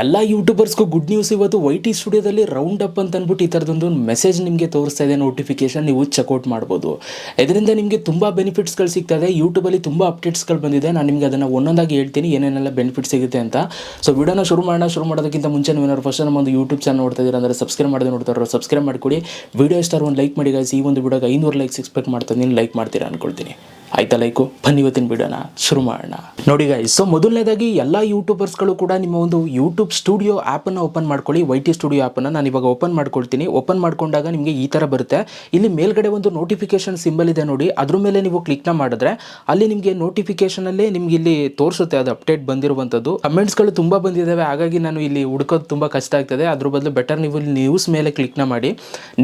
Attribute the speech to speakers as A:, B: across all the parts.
A: ಎಲ್ಲ ಯೂಟ್ಯೂಬರ್ಸ್ಗೂ good news. ಇವತ್ತು ವೈ.ಟಿ ಸ್ಟುಡಿಯೋದಲ್ಲಿ ರೌಂಡ್ ಅಪ್ ಅಂತ ಅಂದ್ಬಿಟ್ಟು ಈ ಥರದೊಂದು ಮೆಸೇಜ್ ನಿಮಗೆ ತೋರಿಸ್ತಾ ಇದೆ, ನೋಟಿಫಿಕೇಶನ್ ನೀವು ಚೆಕ್ಔಟ್ ಮಾಡ್ಬೋದು. ಇದರಿಂದ ನಿಮಗೆ ತುಂಬ ಬೆನಿಫಿಟ್ಸ್ಗಳು ಸಿಗ್ತಾ ಇದೆ. ಯೂಟ್ಯೂಬಲ್ಲಿ ತುಂಬ ಅಪ್ಡೇಟ್ಸ್ಗಳು ಬಂದಿದೆ. ನಾನು ನಿಮಗೆ ಅದನ್ನು ಒಂದೊಂದಾಗಿ ಹೇಳ್ತೀನಿ ಏನೇನೆಲ್ಲ ಬೆನಿಫಿಟ್ ಸಿಗುತ್ತೆ ಅಂತ. ಸೊ ವಿಡಿಯೋನ ಶುರು ಮಾಡೋದಕ್ಕಿಂತ ಮುಂಚೆ ನೀವೇನಾದ್ರು ಫಸ್ಟ್ ನಮ್ಮ ಒಂದು ಯೂಟ್ಯೂಬ್ ಚಾನಲ್ ನೋಡ್ತಾ ಇದ್ದೀರಾ ಅಂದರೆ ಸಬ್ಸ್ಕ್ರೈಬ್ ಮಾಡೋದು ನೋಡ್ತಾರೋ ಸಬ್ಸ್ಕ್ರೈಬ್ ಮಾಡಿಕೊಡಿ. ವಿಡಿಯೋ ಇಷ್ಟ ಒಂದು ಲೈಕ್ ಮಾಡಿ ಗಾಯ್ಸ್. ಈ ಒಂದು ವಿಡಿಯೋಗೆ 500 ಲೈಕ್ಸ್ ಎಕ್ಸ್ಪೆಕ್ಟ್ ಮಾಡ್ತಾ ನೀನು ಲೈಕ್ ಮಾಡ್ತೀರಾ ಅನ್ಕೊಳ್ತೀನಿ. ಆಯ್ತಾ ಲೈಕು? ಬನ್ನಿ ಇವತ್ತಿನ ವಿಡಿಯೋನ ಶುರು ಮಾಡೋಣ. ನೋಡಿ ಗಾಯ್ಸ್, ಸೊ ಮೊದಲನೇದಾಗಿ ಎಲ್ಲ ಯೂಟ್ಯೂಬರ್ಸ್ಗಳು ಕೂಡ ನಿಮ್ಮ ಒಂದು ಯೂಟ್ಯೂಬ್ ಸ್ಟುಡಿಯೋ ಆ್ಯಪನ್ನು ಓಪನ್ ಮಾಡ್ಕೊಳ್ಳಿ. ವೈ.ಟಿ ಸ್ಟುಡಿಯೋ ಆ್ಯಪನ್ನು ನಾನು ಇವಾಗ ಓಪನ್ ಮಾಡ್ಕೊಳ್ತೀನಿ. ಓಪನ್ ಮಾಡ್ಕೊಂಡಾಗ ನಿಮಗೆ ಈ ಥರ ಬರುತ್ತೆ. ಇಲ್ಲಿ ಮೇಲ್ಗಡೆ ಒಂದು ನೋಟಿಫಿಕೇಶನ್ ಸಿಂಬಲ್ ಇದೆ ನೋಡಿ, ಅದ್ರ ಮೇಲೆ ನೀವು ಕ್ಲಿಕ್ನ ಮಾಡಿದ್ರೆ ಅಲ್ಲಿ ನಿಮಗೆ ನೋಟಿಫಿಕೇಶನಲ್ಲಿ ನಿಮ್ಗೆ ಇಲ್ಲಿ ತೋರಿಸುತ್ತೆ ಅದು ಅಪ್ಡೇಟ್ ಬಂದಿರುವಂಥದ್ದು. ಕಮೆಂಟ್ಸ್ಗಳು ತುಂಬ ಬಂದಿದ್ದಾವೆ, ಹಾಗಾಗಿ ನಾನು ಇಲ್ಲಿ ಹುಡುಕೋದು ತುಂಬ ಕಷ್ಟ ಆಗ್ತದೆ. ಅದ್ರ ಬದಲು ಬೆಟರ್ ನೀವು ಇಲ್ಲಿ ನ್ಯೂಸ್ ಮೇಲೆ ಕ್ಲಿಕ್ನ ಮಾಡಿ.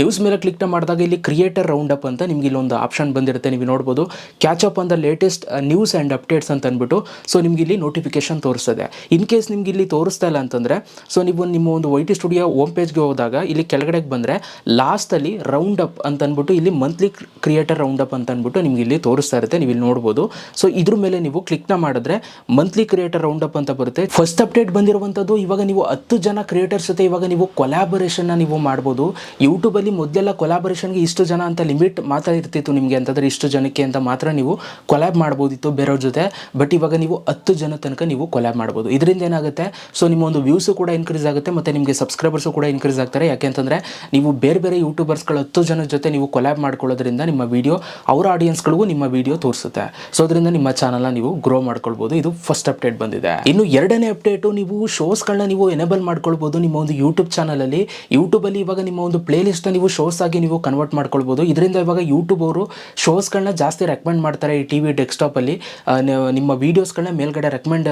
A: ನ್ಯೂಸ್ ಮೇಲೆ ಕ್ಲಿಕ್ನ ಮಾಡಿದಾಗ ಇಲ್ಲಿ ಕ್ರಿಯೇಟರ್ ರೌಂಡ್ ಅಪ್ ಅಂತ ನಿಮ್ಗೆ ಇಲ್ಲೊಂದು ಆಪ್ಷನ್ ಬಂದಿರುತ್ತೆ. ನೀವು ನೋಡ್ಬೋದು catch up on the latest news and updates ಅಂತ ಅಂದ್ಬಿಟ್ಟು. ಸೊ ನಿಮ್ಗೆ ಇಲ್ಲಿ ನೋಟಿಫಿಕೇಶನ್ ತೋರಿಸ್ತದೆ. ಇನ್ ಕೇಸ್ ನಿಮ್ಗೆ ಇಲ್ಲಿ ತೋರಿಸ್ತಾ ಇಲ್ಲ ಅಂತಂದರೆ, ಸೊ ನೀವು ನಿಮ್ಮ ಒಂದು ವೈ.ಟಿ ಸ್ಟುಡಿಯೋ ಹೋಮ್ ಪೇಜ್ಗೆ ಹೋದಾಗ ಇಲ್ಲಿ ಕೆಳಗಡೆಗೆ ಬಂದರೆ ಲಾಸ್ಟಲ್ಲಿ ರೌಂಡ್ ಅಪ್ ಅಂತ ಅಂದ್ಬಿಟ್ಟು ಇಲ್ಲಿ ಮಂತ್ಲಿ ಕ್ರಿಯೇಟರ್ ರೌಂಡ್ ಅಪ್ ಅಂತ ಅಂದ್ಬಿಟ್ಟು ನಿಮ್ಗೆ ಇಲ್ಲಿ ತೋರಿಸ್ತಾ ಇರುತ್ತೆ. ನೀವು ಇಲ್ಲಿ ನೋಡ್ಬೋದು. ಸೊ ಇದ್ರ ಮೇಲೆ ನೀವು ಕ್ಲಿಕ್ನ ಮಾಡಿದ್ರೆ ಮಂತ್ಲಿ ಕ್ರಿಯೇಟರ್ ರೌಂಡ್ ಅಪ್ ಅಂತ ಬರುತ್ತೆ. ಫಸ್ಟ್ ಅಪ್ಡೇಟ್ ಬಂದಿರುವಂಥದ್ದು. ಇವಾಗ ನೀವು 10 ಜನ ಕ್ರಿಯೇಟರ್ಸ್ ಜೊತೆ ಇವಾಗ ನೀವು ಕೊಲಾಬರೇಷನ್ನ ನೀವು ಮಾಡ್ಬೋದು. ಯೂಟ್ಯೂಬಲ್ಲಿ ಮೊದಲೆಲ್ಲ ಕೊಲಾಬರೇಷನ್ಗೆ ಇಷ್ಟು ಜನ ಅಂತ ಲಿಮಿಟ್ ಮಾತ್ರ ಇರ್ತಿತ್ತು ನಿಮಗೆ, ಅಂತಂದರೆ ಇಷ್ಟು ಜನಕ್ಕೆ ಅಂತ ಮಾತ್ರ ನೀವು ಕೊಲ್ಯಾಬ್ ಮಾಡ್ಬೋದಿತ್ತು ಬೇರೆಯವ್ರ ಜೊತೆ. ಬಟ್ ಇವಾಗ ನೀವು 10 ಜನ ತನಕ ನೀವು ಕೊಲ್ಯಾಬ್ ಮಾಡ್ಬೋದು. ಇದರಿಂದ ಏನಾಗುತ್ತೆ, ಸೊ ನಿಮ್ಮ ಒಂದು ವ್ಯೂಸು ಕೂಡ ಇನ್ಕ್ರೀಸ್ ಆಗುತ್ತೆ ಮತ್ತು ನಿಮಗೆ ಸಬ್ಸ್ಕ್ರೈಬರ್ಸು ಕೂಡ ಇನ್ಕ್ರೀಸ್ ಆಗ್ತಾರೆ. ಯಾಕೆಂತಂದರೆ ನೀವು ಬೇರೆ ಬೇರೆ ಯೂಟ್ಯೂಬರ್ಸ್ಗಳು 10 ಜನ ಜೊತೆ ನೀವು ಕೊಲ್ಯಾಬ್ ಮಾಡ್ಕೊಳ್ಳೋದ್ರಿಂದ ನಿಮ್ಮ ವೀಡಿಯೋ ಅವರ ಆಡಿಯನ್ಸ್ಗಳಿಗೂ ನಿಮ್ಮ ವೀಡಿಯೋ ತೋರಿಸುತ್ತೆ. ಸೊ ಅದರಿಂದ ನಿಮ್ಮ ಚಾನಲ್ನ ನೀವು ಗ್ರೋ ಮಾಡ್ಕೊಳ್ಬೋದು. ಇದು ಫಸ್ಟ್ ಅಪ್ಡೇಟ್ ಬಂದಿದೆ. ಇನ್ನು ಎರಡನೇ ಅಪ್ಡೇಟು, ನೀವು ಶೋಸ್ಗಳನ್ನ ನೀವು ಎನೇಬಲ್ ಮಾಡ್ಕೊಳ್ಬೋದು ನಿಮ್ಮ ಒಂದು ಯೂಟ್ಯೂಬ್ ಚಾನಲಲ್ಲಿ. ಯೂಟ್ಯೂಬಲ್ಲಿ ಇವಾಗ ನಿಮ್ಮ ಒಂದು ಪ್ಲೇ ಲಿಸ್ಟ್ನ ನೀವು ಶೋಸ್ ಆಗಿ ನೀವು ಕನ್ವರ್ಟ್ ಮಾಡ್ಕೊಳ್ಬೋದು. ಇದರಿಂದ ಇವಾಗ ಯೂಟ್ಯೂಬ್ ಅವರು ಶೋಸ್ಗಳನ್ನ ಜಾಸ್ತಿ ರೆಕಮೆಂಡ್ ಮಾಡ್ತಾರೆ. ಈ ಟಿ ವಿ ಡೆಸ್ಕ್ಟಾಪಲ್ಲಿ ನಿಮ್ಮ ವೀಡಿಯೋಸ್ಗಳನ್ನ ಮೇಲ್ಗಡೆ ರೆಕಮೆಂಡ್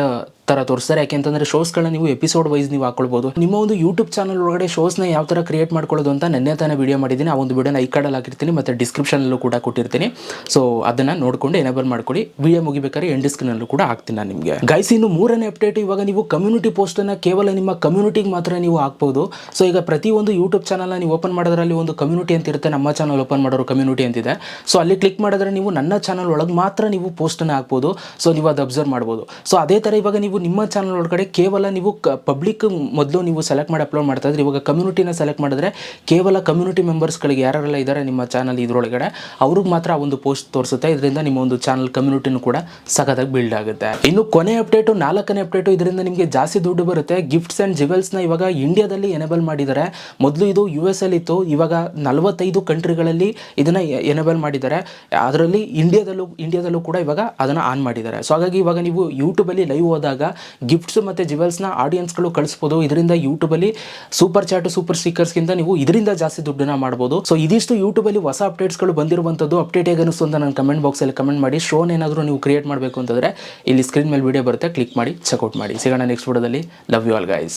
A: ಥರ ತೋರಿಸ್ತಾರೆ. ಯಾಕೆಂತಂದರೆ ಶೋಸ್ಗಳನ್ನ ನೀವು ಎಪಿಸೋಡ್ ವೈಸ್ ನೀವು ಹಾಕೊಳ್ಬೋದು. ನಿಮ್ಮ ಒಂದು ಯೂಟ್ಯೂಬ್ ಚಾನಲ್ ಒಳಗಡೆ ಶೋಸ್ನ ಯಾವ ಥರ ಕ್ರಿಯೇಟ್ ಮಾಡ್ಕೊಳ್ಳೋದು ಅಂತ ನೆನ್ನೆ ತಾನೇ ವಿಡಿಯೋ ಮಾಡಿದ್ದೀನಿ. ಆ ಒಂದು ವಿಡಿಯೋನ ಈ ಕಡೆಯಲ್ಲಿ ಹಾಕಿರ್ತೀನಿ ಮತ್ತು ಡಿಸ್ಕ್ರಿಪ್ಷನಲ್ಲೂ ಕೂಡ ಕೊಟ್ಟಿರ್ತೀನಿ. ಸೊ ಅದನ್ನು ನೋಡಿಕೊಂಡು ಎನೇಬಲ್ ಮಾಡ್ಕೊಳ್ಳಿ. ವಿಡಿಯೋ ಮುಗಿಬೇಕಾದ್ರೆ ಎಂಡ್ ಸ್ಕ್ರೀನಲ್ಲೂ ಕೂಡ ಹಾಕ್ತೀನಿ ನಾನು ನಿಮಗೆ. ಗೈಸ್, ಇನ್ನು ಮೂರನೇ ಅಪ್ಡೇಟ್, ಇವಾಗ ನೀವು ಕಮ್ಯುನಿಟಿ ಪೋಸ್ಟನ್ನು ಕೇವಲ ನಿಮ್ಮ ಕಮ್ಯುನಿಟಿಗೆ ಮಾತ್ರ ನೀವು ಹಾಕ್ಬೋದು. ಸೊ ಈಗ ಪ್ರತಿಯೊಂದು ಯೂಟ್ಯೂಬ್ ಚಾನಲ್ನ ನೀವು ಓಪನ್ ಮಾಡೋದ್ರಲ್ಲಿ ಒಂದು ಕಮ್ಯುನಿಟಿ ಅಂತ ಇರುತ್ತೆ. ನಮ್ಮ ಚಾನಲ್ ಓಪನ್ ಮಾಡೋರು ಕಮ್ಯುನಿಟಿ ಅಂತಿದೆ. ಸೊ ಅಲ್ಲಿ ಕ್ಲಿಕ್ ಮಾಡಿದ್ರೆ ನೀವು ನನ್ನ ಚಾನಲ್ ಒಳಗೆ ಮಾತ್ರ ನೀವು ಪೋಸ್ಟನ್ನು ಹಾಕ್ಬೋದು. ಸೊ ನೀವು ಅದು ಅಬ್ಸರ್ವ್ ಮಾಡ್ಬೋದು. ಸೊ ಅದೇ ಥರ ಇವಾಗ ನೀವು ನಿಮ್ಮ ಚಾನಲ್ ಒಳಗಡೆ ಕೇವಲ ನೀವು ಪಬ್ಲಿಕ್ ಮೊದಲು ನೀವು ಸೆಲೆಕ್ಟ್ ಮಾಡಿ ಅಪ್ಲೋಡ್ ಮಾಡ್ತಾ ಇದ್ರೆ, ಇವಾಗ ಕಮ್ಯುನಿಟಿನ ಸೆಲೆಕ್ಟ್ ಮಾಡಿದ್ರೆ ಕೇವಲ ಕಮ್ಯುನಿಟಿ ಮೆಂಬರ್ಸ್ಗಳಿಗೆ ಯಾರೆಲ್ಲ ಇದ್ದಾರೆ ನಿಮ್ಮ ಚಾನಲ್ ಇದರೊಳಗಡೆ ಅವ್ರಿಗೆ ಮಾತ್ರ ಆ ಒಂದು ಪೋಸ್ಟ್ ತೋರಿಸುತ್ತೆ. ಇದರಿಂದ ನಿಮ್ಮ ಒಂದು ಚಾನಲ್ ಕಮ್ಯುನಿಟಿನೂ ಕೂಡ ಸಖತ್ತಾಗಿ ಬಿಲ್ಡ್ ಆಗುತ್ತೆ. ಇನ್ನು ಕೊನೆ ಅಪ್ಡೇಟು, 4ನೇ ಅಪ್ಡೇಟು, ಇದರಿಂದ ನಿಮಗೆ ಜಾಸ್ತಿ ದುಡ್ಡು ಬರುತ್ತೆ. ಗಿಫ್ಟ್ಸ್ ಆ್ಯಂಡ್ ಜಿವೆಲ್ಸ್ನ ಇವಾಗ ಇಂಡಿಯಾದಲ್ಲಿ ಎನೇಬಲ್ ಮಾಡಿದ್ದಾರೆ. ಮೊದಲು ಇದು US ಅಲ್ಲಿ ಇತ್ತು, ಇವಾಗ 45 ಕಂಟ್ರಿಗಳಲ್ಲಿ ಇದನ್ನು ಎನೇಬಲ್ ಮಾಡಿದ್ದಾರೆ. ಅದರಲ್ಲಿ ಇಂಡಿಯಾದಲ್ಲೂ ಕೂಡ ಇವಾಗ ಅದನ್ನು ಆನ್ ಮಾಡಿದ್ದಾರೆ. ಸೊ ಹಾಗಾಗಿ ಇವಾಗ ನೀವು ಯೂಟ್ಯೂಬಲ್ಲಿ ಲೈವ್ ಹೋದಾಗ ಗಿಫ್ಟ್ಸ್ ಮತ್ತು ಜಿವೆಲ್ಸ್ನ ಆಡಿಯನ್ಸ್ಗಳು ಕಳಿಸ್ಬೋದು. ಇದರಿಂದ ಯೂಟ್ಯೂಬಲ್ಲಿ ಸೂಪರ್ ಚಾಟ್, ಸೂಪರ್ ಸ್ಟಿಕ್ಕರ್ಸ್ಗಿಂತ ನೀವು ಇದರಿಂದ ಜಾಸ್ತಿ ದುಡ್ಡನ್ನ ಮಾಡ್ಬೋದು. ಸೊ ಇದಿಷ್ಟು ಯೂಟ್ಯೂಬಲ್ಲಿ ಹೊಸ ಅಪ್ಡೇಟ್ಸ್ಗಳು ಬಂದಿರುವಂಥದ್ದು. ಅಪ್ಡೇಟ್ ಹೇಗೆ ಅನಿಸ್ತು ಅಂತ ನಾನು ಕಮೆಂಟ್ ಬಾಕ್ಸಲ್ಲಿ ಕಮೆಂಟ್ ಮಾಡಿ. ಶೋನ್ ಏನಾದರೂ ನೀವು ಕ್ರಿಯೇಟ್ ಮಾಡಬೇಕು ಅಂತಂದರೆ ಇಲ್ಲಿ ಸ್ಕ್ರೀನ್ ಮೇಲೆ ವಿಡಿಯೋ ಬರುತ್ತೆ, ಕ್ಲಿಕ್ ಮಾಡಿ ಚೆಕ್ಔಟ್ ಮಾಡಿ. ಸಿಗೋಣ ನೆಕ್ಸ್ಟ್ ವಿಡಿಯೋದಲ್ಲಿ. Love you all guys.